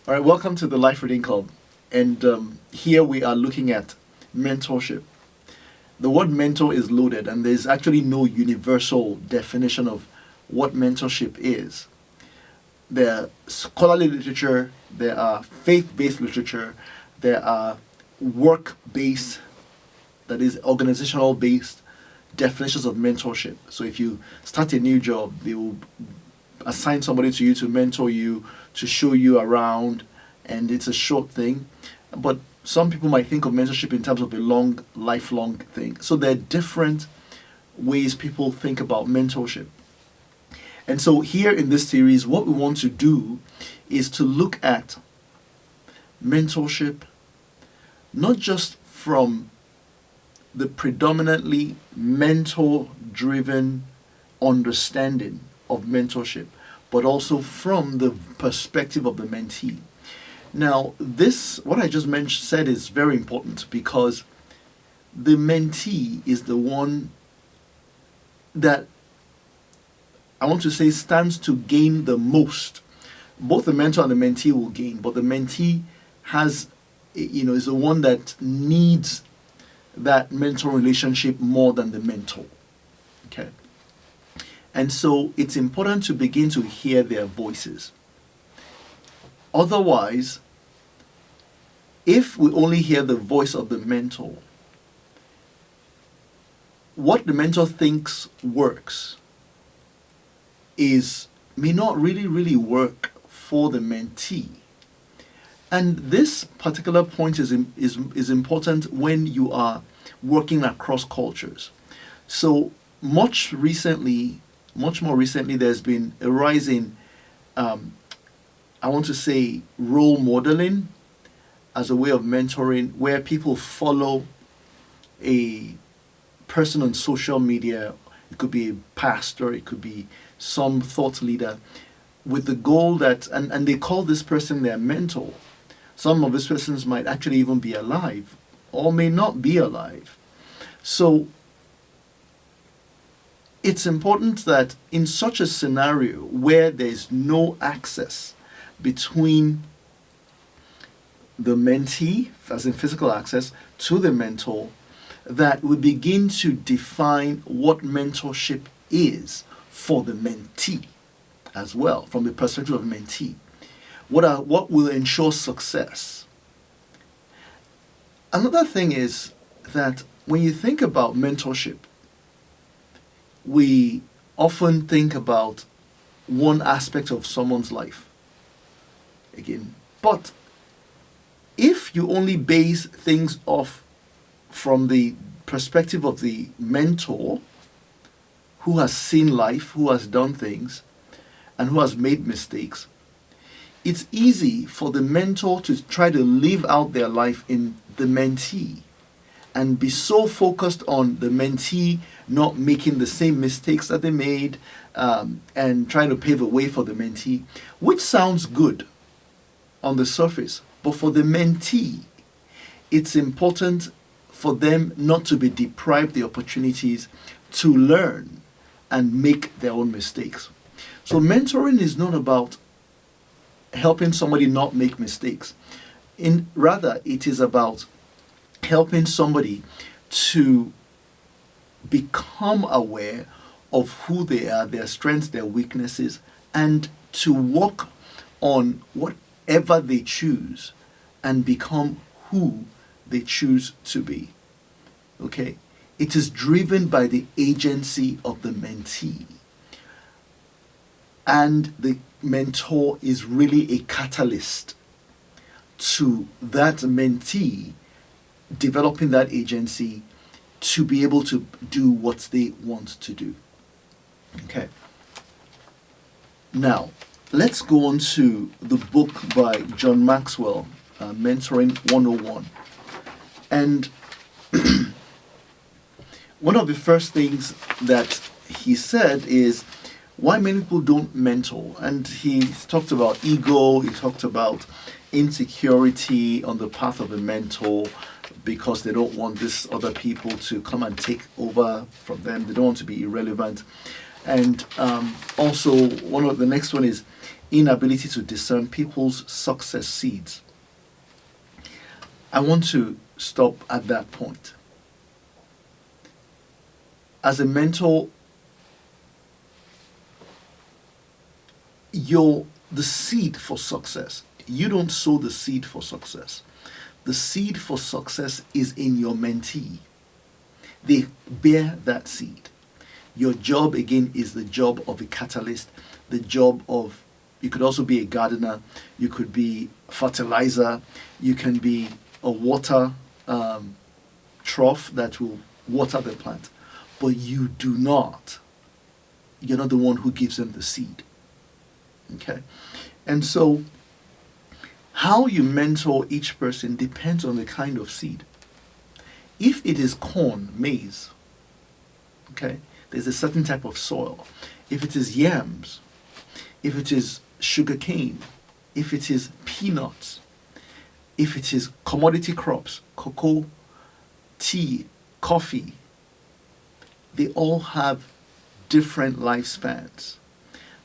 All right, welcome to the Life Reading Club. And here we are looking at mentorship. The word mentor is loaded, and there's actually no universal definition of what mentorship is. There are scholarly literature, there are faith-based literature, there are work-based, that is organizational-based definitions of mentorship. So if you start a new job, they will assign somebody to you to mentor you, to show you around, and it's a short thing. But some people might think of mentorship in terms of a long, lifelong thing. So there are different ways people think about mentorship. And so here in this series, what we want to do is to look at mentorship not just from the predominantly mentor-driven understanding of mentorship, but also from the perspective of the mentee. Now, what I just said is very important because the mentee is the one that I want to say stands to gain the most. Both the mentor and the mentee will gain, but the mentee is the one that needs that mentor relationship more than the mentor. Okay. And so it's important to begin to hear their voices. Otherwise, if we only hear the voice of the mentor, what the mentor thinks works may not really work for the mentee. And this particular point is important when you are working across cultures. So much more recently, there's been a rise in, I want to say, role modeling as a way of mentoring, where people follow a person on social media. It could be a pastor, it could be some thought leader, with the goal that, and they call this person their mentor. Some of these persons might actually even be alive or may not be alive. So it's important that in such a scenario where there's no access between the mentee, as in physical access, to the mentor, that we begin to define what mentorship is for the mentee as well, from the perspective of the mentee. What will ensure success? Another thing is that when you think about mentorship, we often think about one aspect of someone's life. Again, but if you only base things off from the perspective of the mentor, who has seen life, who has done things, and who has made mistakes, it's easy for the mentor to try to live out their life in the mentee and be so focused on the mentee not making the same mistakes that they made, and trying to pave a way for the mentee, which sounds good on the surface. But for the mentee, it's important for them not to be deprived the opportunities to learn and make their own mistakes. So mentoring is not about helping somebody not make mistakes. Rather, it is about helping somebody to become aware of who they are, their strengths, their weaknesses, and to work on whatever they choose and become who they choose to be. Okay? It is driven by the agency of the mentee. And the mentor is really a catalyst to that mentee developing that agency to be able to do what they want to do. Okay. Now, let's go on to the book by John Maxwell, Mentoring 101. And one of the first things that he said is why many people don't mentor. And he talked about ego, he talked about insecurity on the path of a mentor, because they don't want these other people to come and take over from them. They don't want to be irrelevant. And also, the next one is inability to discern people's success seeds. I want to stop at that point. As a mentor, you're the seed for success. You don't sow the seed for success. The seed for success is in your mentee. They bear that seed. Your job, again, is the job of a catalyst, the job of, you could also be a gardener, you could be fertilizer, you can be a water trough that will water the plant. But you're not the one who gives them the seed. Okay? And so, how you mentor each person depends on the kind of seed. If it is corn, maize, okay, there's a certain type of soil. If it is yams, if it is sugarcane, if it is peanuts, if it is commodity crops, cocoa, tea, coffee, they all have different lifespans.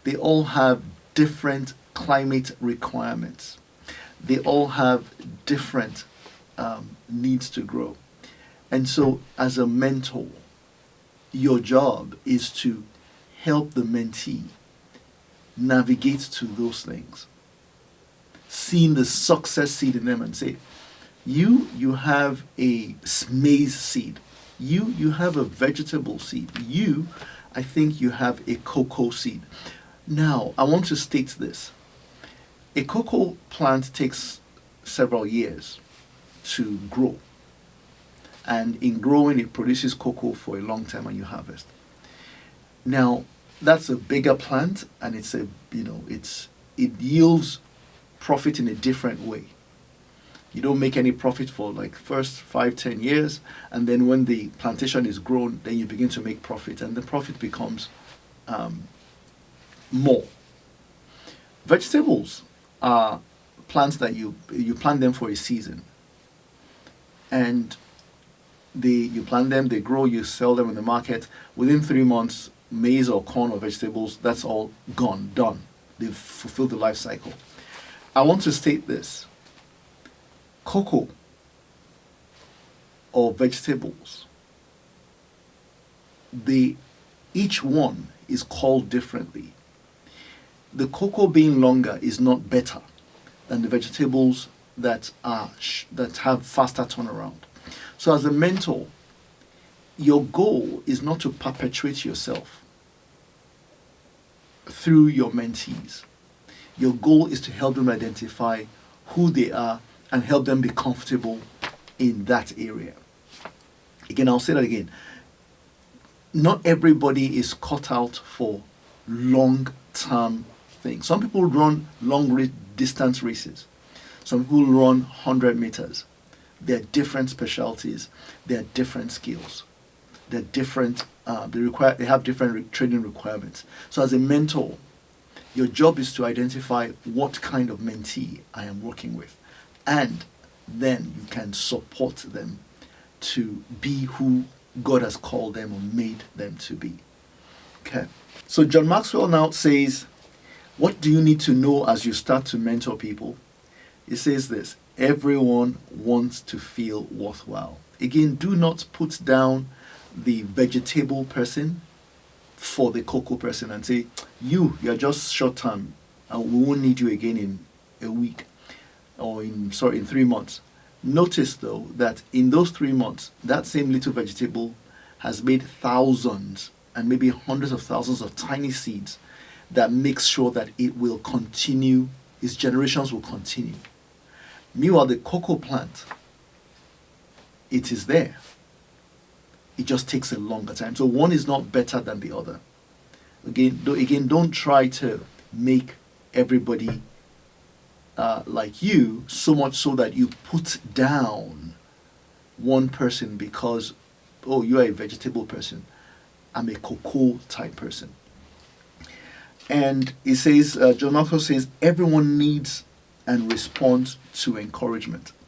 They all have different climate requirements. They all have different needs to grow. And so, as a mentor, your job is to help the mentee navigate to those things. Seeing the success seed in them and say, you have a maize seed. You have a vegetable seed. I think you have a cocoa seed. Now, I want to state this. A cocoa plant takes several years to grow. And in growing, it produces cocoa for a long time and you harvest. Now, that's a bigger plant and it yields profit in a different way. You don't make any profit for like first 5-10 years, and then when the plantation is grown, then you begin to make profit, and the profit becomes more. Vegetables are plants that you plant them for a season, and you plant them, they grow, you sell them in the market. Within 3 months, maize or corn or vegetables, that's all gone, done. They've fulfilled the life cycle. I want to state this. Cocoa or vegetables, each one is called differently. The cocoa being longer is not better than the vegetables that have faster turnaround. So as a mentor, your goal is not to perpetuate yourself through your mentees. Your goal is to help them identify who they are and help them be comfortable in that area. Again, I'll say that again. Not everybody is cut out for long-term things. Some people run distance races. Some people run 100 meters. There are different specialties. There are different skills. They're different. They have different training requirements. So as a mentor, your job is to identify what kind of mentee I am working with. And then you can support them to be who God has called them or made them to be. Okay. So John Maxwell now says, what do you need to know as you start to mentor people? He says this: everyone wants to feel worthwhile. Again, do not put down the vegetable person for the cocoa person and say, you're just short term and we won't need you again in a week or in 3 months. Notice though that in those 3 months, that same little vegetable has made thousands and maybe hundreds of thousands of tiny seeds that makes sure that it will continue, its generations will continue. Meanwhile, the cocoa plant, it is there. It just takes a longer time. So one is not better than the other. Again, don't try to make everybody like you, so much so that you put down one person because, oh, you are a vegetable person. I'm a cocoa type person. And he says, John Maxwell says, everyone needs and responds to encouragement.